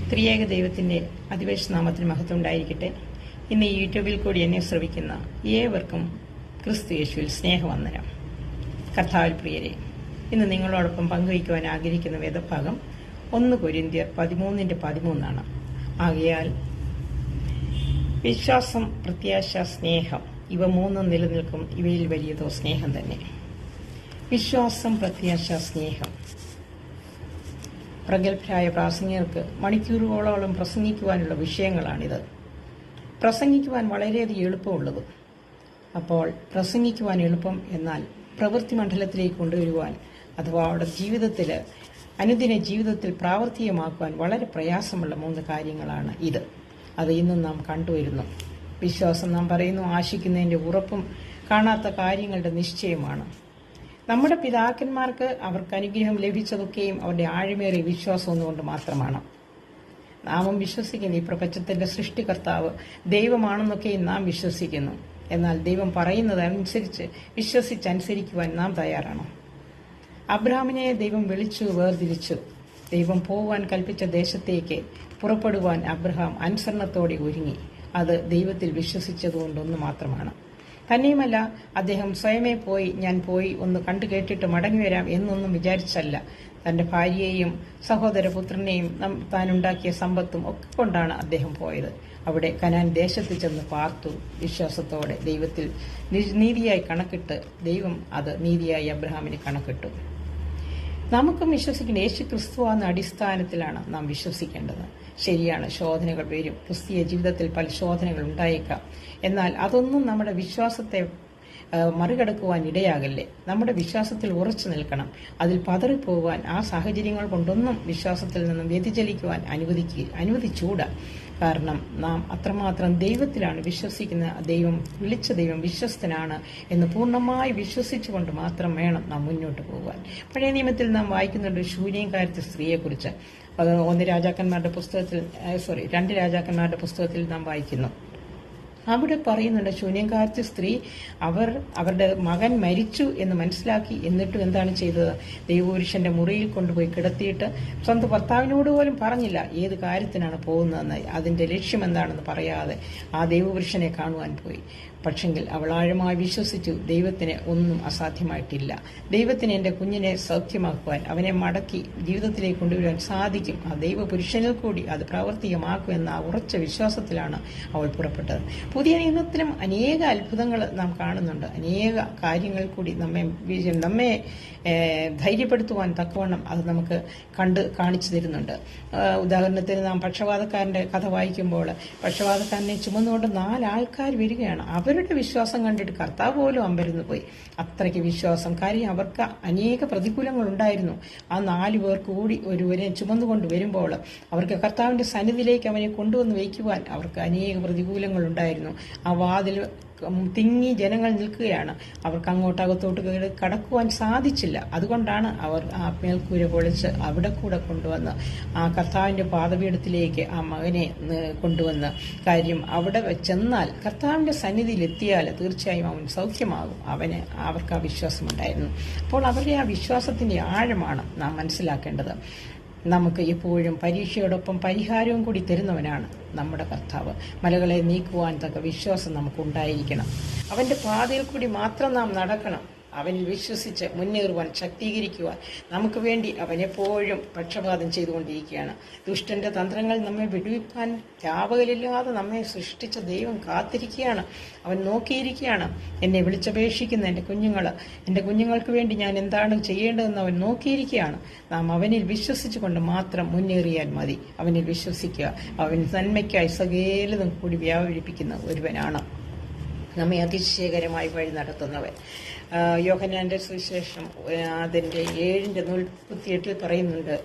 ത്രിയേക ദൈവത്തിൻ്റെ അതിപരിശുദ്ധ നാമത്തിന് മഹത്വം ഉണ്ടായിരിക്കട്ടെ. ഇന്ന് ഈ യൂട്യൂബിൽ കൂടി എന്നെ ശ്രവിക്കുന്ന ഏവർക്കും ക്രിസ്തു യേശുവിൽ സ്നേഹവന്ദനം. കർത്താവിൽ പ്രിയരെ, ഇന്ന് നിങ്ങളോടൊപ്പം പങ്കുവയ്ക്കുവാൻ ആഗ്രഹിക്കുന്ന വേദഭാഗം 1 കൊരിന്ത്യർ 13:13 ആകയാൽ വിശ്വാസം, പ്രത്യാശ, സ്നേഹം ഇവ മൂന്നും നിലനിൽക്കും, ഇവയിൽ വലിയതോ സ്നേഹം തന്നെ. വിശ്വാസം, പ്രത്യാശ, സ്നേഹം. പ്രഗത്ഭരായ പ്രാസംഗികർക്ക് മണിക്കൂറുകളോളം പ്രസംഗിക്കുവാനുള്ള വിഷയങ്ങളാണിത്. പ്രസംഗിക്കുവാൻ വളരെയധികം എളുപ്പമുള്ളത്. അപ്പോൾ പ്രസംഗിക്കുവാൻ എളുപ്പം, എന്നാൽ പ്രവൃത്തി മണ്ഡലത്തിലേക്ക് കൊണ്ടുവരുവാൻ അഥവാ അവിടെ അനുദിന ജീവിതത്തിൽ പ്രാവർത്തികമാക്കുവാൻ വളരെ പ്രയാസമുള്ള 3 കാര്യങ്ങളാണ് ഇത്. അത് ഇന്നും നാം കണ്ടുവരുന്നു. വിശ്വാസം നാം പറയുന്നു ആശിക്കുന്നതിൻ്റെ ഉറപ്പും കാണാത്ത കാര്യങ്ങളുടെ നിശ്ചയമാണ്. നമ്മുടെ പിതാക്കന്മാർക്ക് അവർക്ക് അനുഗ്രഹം ലഭിച്ചതൊക്കെയും അവരുടെ ആഴമേറിയ വിശ്വാസം ഒന്നുകൊണ്ട് മാത്രമാണ്. നാമും വിശ്വസിക്കുന്ന ഈ പ്രപഞ്ചത്തിന്റെ സൃഷ്ടികർത്താവ് ദൈവമാണെന്നൊക്കെയും നാം വിശ്വസിക്കുന്നു. എന്നാൽ ദൈവം പറയുന്നതനുസരിച്ച് വിശ്വസിച്ചനുസരിക്കുവാൻ നാം തയ്യാറാണോ? അബ്രഹാമിനെ ദൈവം വിളിച്ചു വേർതിരിച്ചു. ദൈവം പോവാൻ കൽപ്പിച്ച ദേശത്തേക്ക് പുറപ്പെടുവാൻ അബ്രഹാം അനുസരണത്തോടെ ഒരുങ്ങി. അത് ദൈവത്തിൽ വിശ്വസിച്ചതുകൊണ്ടൊന്നു മാത്രമാണ്. തന്നെയുമല്ല, അദ്ദേഹം സ്വയമേ ഞാൻ പോയി ഒന്ന് കണ്ടു കേട്ടിട്ട് മടങ്ങി വരാം എന്നൊന്നും വിചാരിച്ചല്ല. തന്റെ ഭാര്യയെയും സഹോദരപുത്രനെയും താനുണ്ടാക്കിയ സമ്പത്തും ഒക്കെ കൊണ്ടാണ് അദ്ദേഹം പോയത്. അവിടെ കനാൻ ദേശത്ത് ചെന്ന് പാർത്തു. വിശ്വാസത്തോടെ ദൈവത്തിൽ നീതിയായി കണക്കിട്ട് ദൈവം അത് നീതിയായി അബ്രഹാമിന് കണക്കിട്ടു. നമുക്കും വിശ്വസിക്കുന്ന യേശു ക്രിസ്തു എന്ന അടിസ്ഥാനത്തിലാണ് നാം വിശ്വസിക്കേണ്ടത്. ശരിയാണ്, ശോധനകൾ വരും. ക്രിസ്തീയ ജീവിതത്തിൽ പല ശോധനകൾ ഉണ്ടായേക്കാം. എന്നാൽ അതൊന്നും നമ്മുടെ വിശ്വാസത്തെ മറികടക്കുവാൻ ഇടയാകല്ലേ. നമ്മുടെ വിശ്വാസത്തിൽ ഉറച്ചു നിൽക്കണം. അതിൽ പതറിപ്പോവാൻ, ആ സാഹചര്യങ്ങൾ കൊണ്ടൊന്നും വിശ്വാസത്തിൽ നിന്നും വ്യതിചലിക്കുവാൻ അനുവദിച്ചൂടാ. കാരണം നാം അത്രമാത്രം ദൈവത്തിലാണ് വിശ്വസിക്കുന്ന. വിളിച്ച ദൈവം വിശ്വസ്തനാണ് എന്ന് പൂർണ്ണമായി വിശ്വസിച്ചുകൊണ്ട് മാത്രം വേണം നാം മുന്നോട്ട് പോകുവാൻ. പഴയ നിയമത്തിൽ നാം വായിക്കുന്നുണ്ട് ശൂന്യക്കാരത്തെ സ്ത്രീയെക്കുറിച്ച്. 2 രാജാക്കന്മാരുടെ പുസ്തകത്തിൽ നാം വായിക്കുന്നു. അവിടെ പറയുന്നുണ്ട്, ശൂന്യക്കാരത്തെ സ്ത്രീ അവരുടെ മകൻ മരിച്ചു എന്ന് മനസ്സിലാക്കി. എന്നിട്ടും എന്താണ് ചെയ്തത്? ദൈവപുരുഷന്റെ മുറിയിൽ കൊണ്ടുപോയി കിടത്തിയിട്ട് സ്വന്തം ഭർത്താവിനോട് പോലും പറഞ്ഞില്ല ഏത് കാര്യത്തിനാണ് പോകുന്നതെന്ന്, അതിന്റെ ലക്ഷ്യം എന്താണെന്ന് പറയാതെ ആ ദൈവപുരുഷനെ കാണുവാൻ പോയി. പക്ഷെങ്കിൽ അവൾ ആഴമായി വിശ്വസിച്ചു, ദൈവത്തിന് ഒന്നും അസാധ്യമായിട്ടില്ല. ദൈവത്തിന് എൻ്റെ കുഞ്ഞിനെ സൗഖ്യമാക്കുവാൻ, അവനെ മടക്കി ജീവിതത്തിലേക്ക് കൊണ്ടുവരുവാൻ സാധിക്കും. ആ ദൈവപുരുഷനിൽ കൂടി അത് പ്രാവർത്തികമാക്കുമെന്ന ആ ഉറച്ച വിശ്വാസത്തിലാണ് അവൾ പുറപ്പെട്ടത്. പുതിയ നിയമത്തിലും അനേക അത്ഭുതങ്ങൾ നാം കാണുന്നുണ്ട്. അനേക കാര്യങ്ങൾ കൂടി നമ്മെ ധൈര്യപ്പെടുത്തുവാൻ തക്കവണ്ണം അത് നമുക്ക് കാണിച്ചു തരുന്നുണ്ട്. ഉദാഹരണത്തിന് നാം പക്ഷപാതക്കാരന്റെ കഥ വായിക്കുമ്പോൾ, പക്ഷപാതക്കാരനെ ചുമന്നുകൊണ്ട് 4 ആൾക്കാർ വരികയാണ്. അവരുടെ വിശ്വാസം കണ്ടിട്ട് കർത്താവ് പോലും അമ്പരന്ന് പോയി. അത്രയ്ക്ക് വിശ്വാസം. കാര്യം അവർക്ക് അനേക പ്രതികൂലങ്ങൾ ഉണ്ടായിരുന്നു. ആ 4 പേർ കൂടി ഒരുവരെ ചുമന്നുകൊണ്ട് വരുമ്പോൾ അവർക്ക് കർത്താവിന്റെ സന്നിധിയിലേക്ക് അവനെ കൊണ്ടുവന്ന് വയ്ക്കുവാൻ അവർക്ക് അനേക പ്രതികൂലങ്ങൾ ഉണ്ടായിരുന്നു. ആ വാതിൽ തിങ്ങി ജനങ്ങൾ നിൽക്കുകയാണ്. അവർക്ക് അങ്ങോട്ടകത്തോട്ട് കടക്കുവാൻ സാധിച്ചില്ല. അതുകൊണ്ടാണ് അവർ ആ മേൽക്കൂര പൊളിച്ച് അവിടെ കൂടെ കൊണ്ടുവന്ന് ആ കർത്താവിന്റെ പാദപീഠത്തിലേക്ക് ആ മകനെ കൊണ്ടുവന്ന്. കാര്യം അവിടെ ചെന്നാൽ, കർത്താവിന്റെ സന്നിധിയിൽ എത്തിയാൽ തീർച്ചയായും അവൻ സൗഖ്യമാകും. അവർക്ക് ആ വിശ്വാസമുണ്ടായിരുന്നു. അപ്പോൾ അവരുടെ ആ വിശ്വാസത്തിന്റെ ആഴമാണ് നാം മനസ്സിലാക്കേണ്ടത്. നമുക്ക് എപ്പോഴും പരീക്ഷയോടൊപ്പം പരിഹാരവും കൂടി തരുന്നവനാണ് നമ്മുടെ കർത്താവ്. മലകളെ നീക്കുവാൻ തക്ക വിശ്വാസം നമുക്കുണ്ടായിരിക്കണം. അവന്റെ പാതയിൽ കൂടി മാത്രം നാം നടക്കണം. അവനിൽ വിശ്വസിച്ച് മുന്നേറുവാൻ, ശക്തീകരിക്കുവാൻ നമുക്ക് വേണ്ടി അവൻ എപ്പോഴും പക്ഷപാതം ചെയ്തുകൊണ്ടിരിക്കുകയാണ്. ദുഷ്ടന്റെ തന്ത്രങ്ങൾ നമ്മെ വിടുവിപ്പാൻ രാപകലില്ലാതെ നമ്മെ സൃഷ്ടിച്ച ദൈവം കാത്തിരിക്കുകയാണ്. അവൻ നോക്കിയിരിക്കുകയാണ്. എന്നെ വിളിച്ചപേക്ഷിക്കുന്ന എൻ്റെ കുഞ്ഞുങ്ങൾക്ക് വേണ്ടി ഞാൻ എന്താണ് ചെയ്യേണ്ടതെന്ന് അവൻ നോക്കിയിരിക്കുകയാണ്. നാം അവനിൽ വിശ്വസിച്ചുകൊണ്ട് മാത്രം മുന്നേറിയാൽ മതി. അവനിൽ വിശ്വസിക്കുക. അവൻ നന്മയ്ക്കായി സകലതും കൂടി വ്യാപരിപ്പിക്കുന്ന ഒരുവനാണ്. നമ്മെ അതിശയകരമായി വഴി നടത്തുന്നവൻ. യോഹന്നാന്റെ സുവിശേഷം അതിന്റെ 7:38 പറയുന്നുണ്ട്,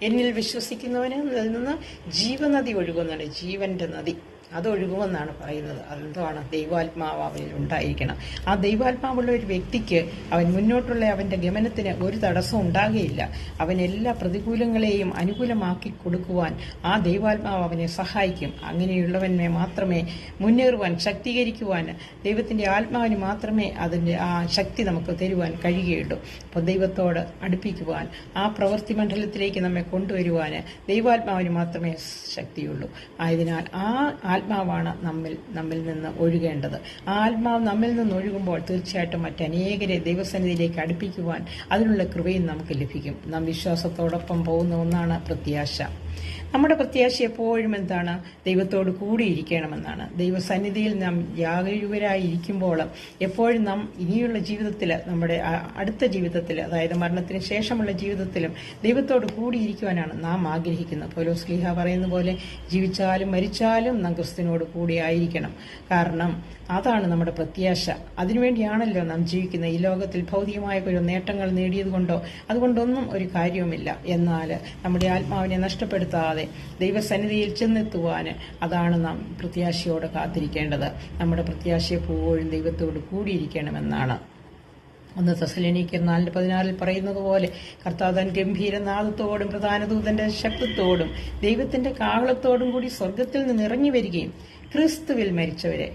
എന്നിൽ വിശ്വസിക്കുന്നവന് നിന്ന് ജീവനദി ഒഴുകുന്നുണ്ട്. ജീവന്റെ നദി. അതൊഴുകുമെന്നാണ് പറയുന്നത്. അതെന്താണ്? ദൈവാത്മാവ് അവനിൽ ഉണ്ടായിരിക്കണം. ആ ദൈവാത്മാവുള്ള ഒരു വ്യക്തിക്ക് അവൻ മുന്നോട്ടുള്ള അവന്റെ ഗമനത്തിന് ഒരു തടസ്സം ഉണ്ടാകുകയില്ല. അവൻ എല്ലാ പ്രതികൂലങ്ങളെയും അനുകൂലമാക്കി കൊടുക്കുവാൻ ആ ദൈവാത്മാവ് അവനെ സഹായിക്കും. അങ്ങനെയുള്ളവനെ മാത്രമേ മുന്നേറുവാൻ, ശക്തീകരിക്കുവാൻ, ദൈവത്തിന്റെ ആത്മാവിന് മാത്രമേ അതിന്റെ ആ ശക്തി നമുക്ക് തരുവാൻ കഴിയുകയുള്ളൂ. അപ്പോൾ ദൈവത്തോട് അടുപ്പിക്കുവാൻ, ആ പ്രവൃത്തി മണ്ഡലത്തിലേക്ക് നമ്മെ കൊണ്ടുവരുവാൻ ദൈവാത്മാവിന് മാത്രമേ ശക്തിയുള്ളൂ. ആയതിനാൽ ആ ആത്മാവാണ് നമ്മിൽ നിന്ന് ഒഴുകേണ്ടത്. ആ ആത്മാവ് നമ്മിൽ നിന്ന് ഒഴുകുമ്പോൾ തീർച്ചയായിട്ടും മറ്റനേകരെ ദൈവസന്നിധിയിലേക്ക് അടുപ്പിക്കുവാൻ അതിനുള്ള കൃപയും നമുക്ക് ലഭിക്കും. നാം വിശ്വാസത്തോടൊപ്പം പോകുന്ന ഒന്നാണ് പ്രത്യാശ. നമ്മുടെ പ്രത്യാശ എപ്പോഴും എന്താണ്? ദൈവത്തോട് കൂടിയിരിക്കണമെന്നാണ്. ദൈവസന്നിധിയിൽ നാം ജാഗരൂകരായിരിക്കുമ്പോൾ എപ്പോഴും നാം ഇനിയുള്ള ജീവിതത്തിൽ, നമ്മുടെ അടുത്ത ജീവിതത്തിൽ, അതായത് മരണത്തിന് ശേഷമുള്ള ജീവിതത്തിലും ദൈവത്തോട് കൂടിയിരിക്കുവാനാണ് നാം ആഗ്രഹിക്കുന്നത്. പൗലോസ് ശ്ലീഹ പറയുന്ന പോലെ ജീവിച്ചാലും മരിച്ചാലും നാം ക്രിസ്തുവിനോട് കൂടിയായിരിക്കണം. കാരണം അതാണ് നമ്മുടെ പ്രത്യാശ. അതിനുവേണ്ടിയാണല്ലോ നാം ജീവിക്കുന്നത്. ഈ ലോകത്തിൽ ഭൗതികമായ ഒരു നേട്ടങ്ങൾ നേടിയതുകൊണ്ടോ അതുകൊണ്ടൊന്നും ഒരു കാര്യവുമില്ല. എന്നാൽ നമ്മുടെ ആത്മാവിനെ നഷ്ടപ്പെടുത്താതെ ദൈവസന്നിധിയിൽ ചെന്നെത്തുവാൻ അതാണ് നാം പ്രത്യാശയോടെ കാത്തിരിക്കേണ്ടത്. നമ്മുടെ പ്രത്യാശ എപ്പോഴും ദൈവത്തോട് കൂടിയിരിക്കണമെന്നാണ്. 1 തെസ്സലോനിക്കർ 4:16 പറയുന്നത് പോലെ കർത്താവ് തൻ ഗംഭീരനാദത്തോടും പ്രധാന ദൂതന്റെ ശബ്ദത്തോടും ദൈവത്തിന്റെ കാഹളത്തോടും കൂടി സ്വർഗത്തിൽ നിന്ന് ഇറങ്ങി വരികയും ക്രിസ്തുവിൽ മരിച്ചവരെ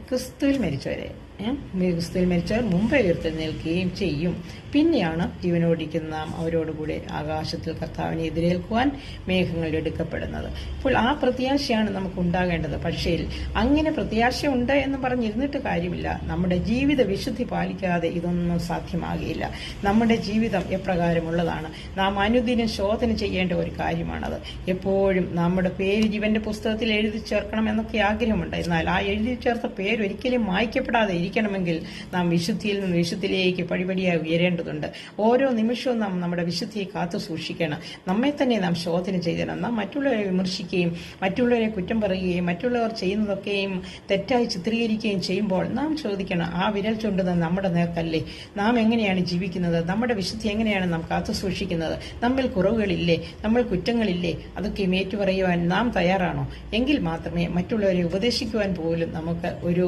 മുമ്പേ ഉയർത്തെഴുന്നേൽക്കുകയും ചെയ്യും. പിന്നെയാണ് ജീവനോടിക്കുന്ന നാം അവരോടുകൂടെ ആകാശത്തിൽ കർത്താവിനെ എതിരേൽക്കുവാൻ മേഘങ്ങളിൽ എടുക്കപ്പെടുന്നത്. ഇപ്പോൾ ആ പ്രത്യാശയാണ് നമുക്ക് ഉണ്ടാകേണ്ടത്. പക്ഷേ അങ്ങനെ പ്രത്യാശ ഉണ്ട് എന്ന് പറഞ്ഞിരുന്നിട്ട് കാര്യമില്ല. നമ്മുടെ ജീവിത വിശുദ്ധി പാലിക്കാതെ ഇതൊന്നും സാധ്യമാകില്ല. നമ്മുടെ ജീവിതം എപ്രകാരമുള്ളതാണ്? നാം അനുദിനം ശോധന ചെയ്യേണ്ട ഒരു കാര്യമാണത്. എപ്പോഴും നമ്മുടെ പേര് ജീവന്റെ പുസ്തകത്തിൽ എഴുതി ചേർക്കണം എന്നൊക്കെ ആഗ്രഹമുണ്ട്. എന്നാൽ ആ എഴുതി ചേർത്ത പേര് ഒരിക്കലും മായ്ക്കപ്പെടാതെ ഇരിക്കണമെങ്കിൽ നാം വിശുദ്ധിയിൽ നിന്ന് വിശുദ്ധിയിലേക്ക് പടിപടിയായി ഉയരേണ്ടതുണ്ട്. ഓരോ നിമിഷവും നാം നമ്മുടെ വിശുദ്ധിയെ കാത്തു സൂക്ഷിക്കണം. നമ്മെ തന്നെ നാം ശോധന ചെയ്യണം. നാം മറ്റുള്ളവരെ വിമർശിക്കുകയും മറ്റുള്ളവരെ കുറ്റം പറയുകയും മറ്റുള്ളവർ ചെയ്യുന്നതൊക്കെയും തെറ്റായി ചിത്രീകരിക്കുകയും ചെയ്യുമ്പോൾ നാം ചോദിക്കണം, ആ വിരൽ ചൂണ്ടുന്നത് നമ്മുടെ നേർക്കല്ലേ? നാം എങ്ങനെയാണ് ജീവിക്കുന്നത്? നമ്മുടെ വിശുദ്ധി എങ്ങനെയാണ് നാം കാത്തു സൂക്ഷിക്കുന്നത്? നമ്മിൽ കുറവുകളില്ലേ? നമ്മൾ കുറ്റങ്ങളില്ലേ? അതൊക്കെയും ഏറ്റുപറയുവാൻ നാം തയ്യാറാണോ? എങ്കിൽ മാത്രമേ മറ്റുള്ളവരെ ഉപദേശിക്കുവാൻ പോലും നമുക്ക് ഒരു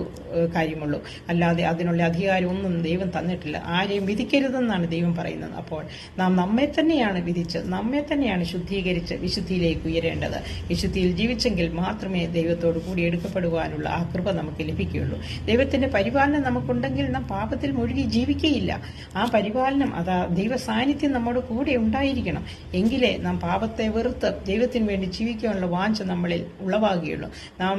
കാര്യമുള്ളൂ. അല്ലാതെ അതിനുള്ള അധികാരമൊന്നും ദൈവം തന്നിട്ടില്ല. ആരെയും വിധിക്കരുതെന്നാണ് ദൈവം പറയുന്നത്. അപ്പോൾ നാം നമ്മെ തന്നെയാണ് വിധിച്ച്, നമ്മെ തന്നെയാണ് ശുദ്ധീകരിച്ച് വിശുദ്ധിയിലേക്ക് ഉയരേണ്ടത്. വിശുദ്ധിയിൽ ജീവിച്ചെങ്കിൽ മാത്രമേ ദൈവത്തോട് കൂടി എടുക്കപ്പെടുവാനുള്ള ആ കൃപ നമുക്ക് ലഭിക്കുകയുള്ളൂ. ദൈവത്തിന്റെ പരിപാലനം നമുക്കുണ്ടെങ്കിൽ നാം പാപത്തിൽ മുഴുകി ജീവിക്കുകയില്ല. ആ പരിപാലനം, അതാ ദൈവ സാന്നിധ്യം നമ്മുടെ കൂടെ ഉണ്ടായിരിക്കണം. എങ്കിലേ നാം പാപത്തെ വെറുത്ത് ദൈവത്തിന് വേണ്ടി ജീവിക്കാനുള്ള വാഞ്ച നമ്മളിൽ ഉളവാകുകയുള്ളൂ. നാം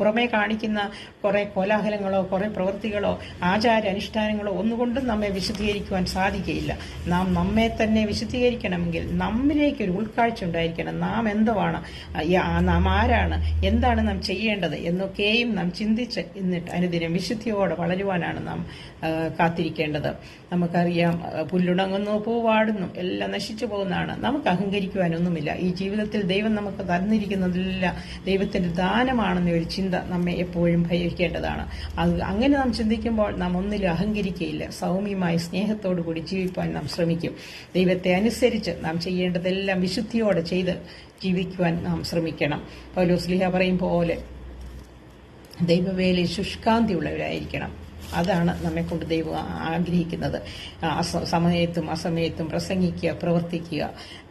പുറമേ കാണിക്കുന്ന കുറെ കോലാഹലങ്ങളോ കുറെ പ്രവൃത്തികളോ ആചാര അനുഷ്ഠാനങ്ങളോ ഒന്നുകൊണ്ടും നമ്മെ വിശുദ്ധീകരിക്കുവാൻ സാധിക്കുകയില്ല. നാം നമ്മെ തന്നെ വിശുദ്ധീകരിക്കണമെങ്കിൽ നമ്മിലേക്കൊരു ഉൾക്കാഴ്ച ഉണ്ടായിരിക്കണം. നാം എന്തുവാണ്, നാം ആരാണ്, എന്താണ് നാം ചെയ്യേണ്ടത് എന്നൊക്കെയും നാം ചിന്തിച്ച് എന്നിട്ട് അനുദിനം വിശുദ്ധിയോടെ വളരുവാനാണ് നാം കാത്തിരിക്കേണ്ടത്. നമുക്കറിയാം, പുല്ലുണങ്ങുന്നു, പൂവാടുന്നു, എല്ലാം നശിച്ചു പോകുന്നതാണ്. നമുക്ക് അഹങ്കരിക്കുവാനൊന്നുമില്ല. ഈ ജീവിതത്തിൽ ദൈവം നമുക്ക് തന്നിരിക്കുന്നതെല്ലാം ദൈവത്തിന്റെ ദാനമാണെന്ന ഒരു ചിന്ത നമ്മെ എപ്പോഴും ഭയക്കേണ്ടതാണ്. അങ്ങനെ നാം ചിന്തിക്കുമ്പോൾ നാം ഒന്നിലും അഹങ്കരിക്കുകയില്ല. സൗമ്യമായി സ്നേഹത്തോടു കൂടി ജീവിക്കാൻ നാം ശ്രമിക്കും. ദൈവത്തെ അനുസരിച്ച് നാം ചെയ്യേണ്ടതെല്ലാം വിശുദ്ധിയോടെ ചെയ്ത് ജീവിക്കുവാൻ നാം ശ്രമിക്കണം. പൗലോസ് ശ്ലീഹ പറയും പോലെ ദൈവവേലയിൽ ശുഷ്കാന്തിയുള്ളവരായിരിക്കണം. അതാണ് നമ്മെക്കൊണ്ട് ദൈവം ആഗ്രഹിക്കുന്നത്. സമയത്തും അസമയത്തും പ്രസംഗിക്കുക, പ്രവർത്തിക്കുക.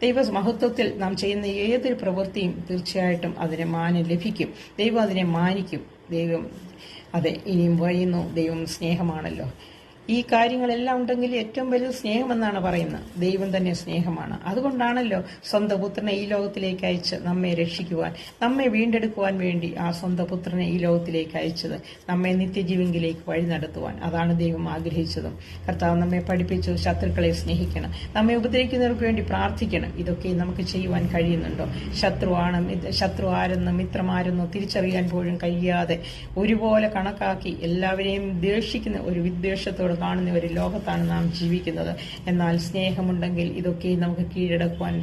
ദൈവ മഹത്വത്തിൽ നാം ചെയ്യുന്ന ഏതൊരു പ്രവൃത്തിയും തീർച്ചയായിട്ടും അതിന് മാനം ലഭിക്കും. ദൈവം അതിനെ മാനിക്കും. ദൈവം ഇനിയും പറയുന്നു, ദൈവം സ്നേഹമാണല്ലോ. ഈ കാര്യങ്ങളെല്ലാം ഉണ്ടെങ്കിൽ ഏറ്റവും വലുത് സ്നേഹമെന്നാണ് പറയുന്നത്. ദൈവം തന്നെ സ്നേഹമാണ്. അതുകൊണ്ടാണല്ലോ സ്വന്തം പുത്രനെ ഈ ലോകത്തിലേക്ക് അയച്ച് നമ്മെ രക്ഷിക്കുവാൻ, നമ്മെ വീണ്ടെടുക്കുവാൻ വേണ്ടി ആ സ്വന്തം പുത്രനെ ഈ ലോകത്തിലേക്ക് അയച്ചത്, നമ്മെ നിത്യജീവങ്കിലേക്ക് വഴി നടത്തുവാൻ. അതാണ് ദൈവം ആഗ്രഹിച്ചതും. കർത്താവ് നമ്മെ പഠിപ്പിച്ചു, ശത്രുക്കളെ സ്നേഹിക്കണം, നമ്മെ ഉപദ്രവിക്കുന്നവർക്ക് വേണ്ടി പ്രാർത്ഥിക്കണം. ഇതൊക്കെ നമുക്ക് ചെയ്യുവാൻ കഴിയുന്നുണ്ടോ? ശത്രു ആരെന്നോ മിത്രമാരെന്നോ തിരിച്ചറിയാൻ പോലും കഴിയാതെ ഒരുപോലെ കണക്കാക്കി എല്ലാവരെയും ദ്വേഷിക്കുന്ന ഒരു വിദ്വേഷത്തോട് കാണുന്ന ഒരു ലോകത്താണ് നാം ജീവിക്കുന്നത്. എന്നാൽ സ്നേഹമുണ്ടെങ്കിൽ ഇതൊക്കെ നമുക്ക് കീഴടക്കുവാൻ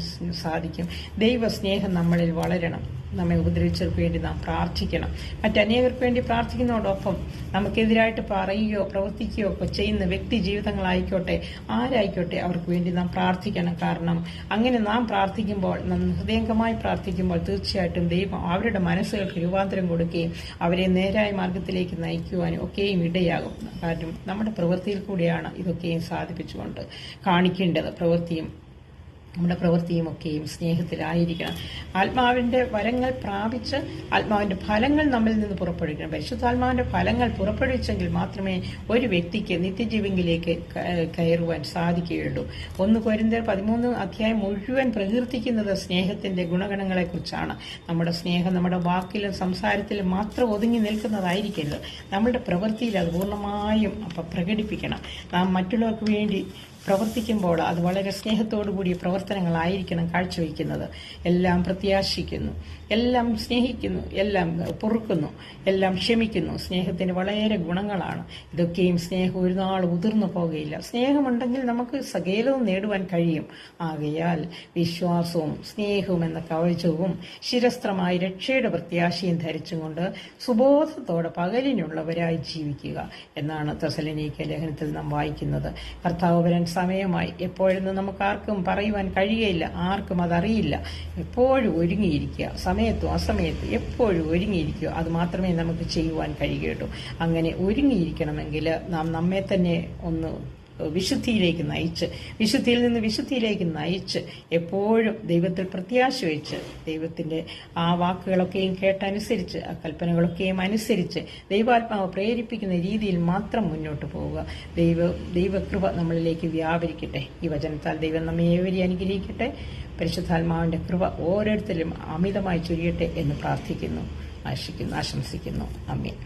സാധിക്കും. ദൈവ സ്നേഹം നമ്മളിൽ വളരണം. നമ്മെ ഉപദ്രവിച്ചവർക്ക് വേണ്ടി നാം പ്രാർത്ഥിക്കണം. മറ്റനേകർക്ക് വേണ്ടി പ്രാർത്ഥിക്കുന്നതോടൊപ്പം നമുക്കെതിരായിട്ട് പറയുകയോ പ്രവർത്തിക്കുകയോ ഒക്കെ ചെയ്യുന്ന വ്യക്തി ജീവിതങ്ങളായിക്കോട്ടെ, ആരായിക്കോട്ടെ, അവർക്ക് വേണ്ടി നാം പ്രാർത്ഥിക്കണം. കാരണം അങ്ങനെ നാം പ്രാർത്ഥിക്കുമ്പോൾ, നാം ഹൃദയംഗമായി പ്രാർത്ഥിക്കുമ്പോൾ തീർച്ചയായിട്ടും ദൈവം അവരുടെ മനസ്സുകൾക്ക് രൂപാന്തരം കൊടുക്കുകയും അവരെ നേരായ മാർഗത്തിലേക്ക് നയിക്കുവാനും ഒക്കെയും ഇടയാകും. കാരണം നമ്മുടെ പ്രവൃത്തിയിൽ കൂടിയാണ് ഇതൊക്കെയും സാധിപ്പിച്ചുകൊണ്ട് കാണിക്കേണ്ടത്. നമ്മുടെ പ്രവൃത്തിയുമൊക്കെയും സ്നേഹത്തിലായിരിക്കണം. ആത്മാവിന്റെ വരങ്ങൾ പ്രാപിച്ച് ആത്മാവിന്റെ ഫലങ്ങൾ നമ്മിൽ നിന്ന് പുറപ്പെടുവിക്കണം. പരിശുദ്ധാത്മാവിന്റെ ഫലങ്ങൾ പുറപ്പെടുവിച്ചെങ്കിൽ മാത്രമേ ഒരു വ്യക്തിക്ക് നിത്യജീവനിലേക്ക് കയറുവാൻ സാധിക്കുകയുള്ളൂ. 1 കൊരിന്ത്യർ 13 അധ്യായം മുഴുവൻ പ്രകീർത്തിക്കുന്നത് സ്നേഹത്തിന്റെ ഗുണഗണങ്ങളെക്കുറിച്ചാണ്. നമ്മുടെ സ്നേഹം നമ്മുടെ വാക്കിലും സംസാരത്തിലും മാത്രം ഒതുങ്ങി നിൽക്കുന്നതായിരിക്കരുത്. നമ്മുടെ പ്രവൃത്തിയിൽ അത് പൂർണ്ണമായും പ്രകടിപ്പിക്കണം. നാം മറ്റുള്ളവർക്ക് വേണ്ടി പ്രവർത്തിക്കുമ്പോൾ അത് വളരെ സ്നേഹത്തോടു കൂടിയ പ്രവർത്തനങ്ങളായിരിക്കണം കാഴ്ചവെക്കുന്നത്. എല്ലാം പ്രത്യാശിക്കുന്നു, എല്ലാം സ്നേഹിക്കുന്നു, എല്ലാം പൊറുക്കുന്നു, എല്ലാം ക്ഷമിക്കുന്നു. സ്നേഹത്തിന് വളരെ ഗുണങ്ങളാണ്. ഇതൊക്കെയും സ്നേഹം ഒരു നാൾ ഉതിർന്നു പോകുകയില്ല. സ്നേഹമുണ്ടെങ്കിൽ നമുക്ക് സകലവും നേടുവാൻ കഴിയും. ആകയാൽ വിശ്വാസവും സ്നേഹവും എന്ന കവചവും ശിരസ്ത്രമായി രക്ഷയുടെ പ്രത്യാശയും ധരിച്ചും കൊണ്ട് സുബോധത്തോടെ പകലിനുള്ളവരായി ജീവിക്കുക എന്നാണ് തെസ്സലോനിക്ക ലേഖനത്തിൽ നാം വായിക്കുന്നത്. കർത്താവ് വരാൻ സമയമായി. എപ്പോഴെന്ന് നമുക്ക് ആർക്കും പറയുവാൻ കഴിയുകയില്ല, ആർക്കും അതറിയില്ല. എപ്പോഴും ഒരുങ്ങിയിരിക്കുക, സമയത്തും അസമയത്തും എപ്പോഴും ഒരുങ്ങിയിരിക്കുക. അത് മാത്രമേ നമുക്ക് ചെയ്യുവാൻ കഴിയുകയുള്ളൂ. അങ്ങനെ ഒരുങ്ങിയിരിക്കണമെങ്കിൽ നാം നമ്മെ തന്നെ ഒന്ന് വിശുദ്ധിയിലേക്ക് നയിച്ച്, വിശുദ്ധിയിൽ നിന്ന് വിശുദ്ധിയിലേക്ക് നയിച്ച്, എപ്പോഴും ദൈവത്തിൽ പ്രത്യാശ വെച്ച്, ദൈവത്തിന്റെ ആ വാക്കുകളൊക്കെയും കേട്ടനുസരിച്ച്, ആ കൽപ്പനകളൊക്കെയും അനുസരിച്ച് ദൈവാത്മാവ് പ്രേരിപ്പിക്കുന്ന രീതിയിൽ മാത്രം മുന്നോട്ട് പോവുക. ദൈവകൃപ നമ്മളിലേക്ക് വ്യാപരിക്കട്ടെ. ഈ വചനത്താൽ ദൈവം നമ്മെ ഏവരെയും അനുഗ്രഹിക്കട്ടെ. പരിശുദ്ധാത്മാവിന്റെ കൃപ ഓരോരുത്തരും അമിതമായി ചൊരിയട്ടെ എന്ന് പ്രാർത്ഥിക്കുന്നു, ആശംസിക്കുന്നു. ആമേൻ.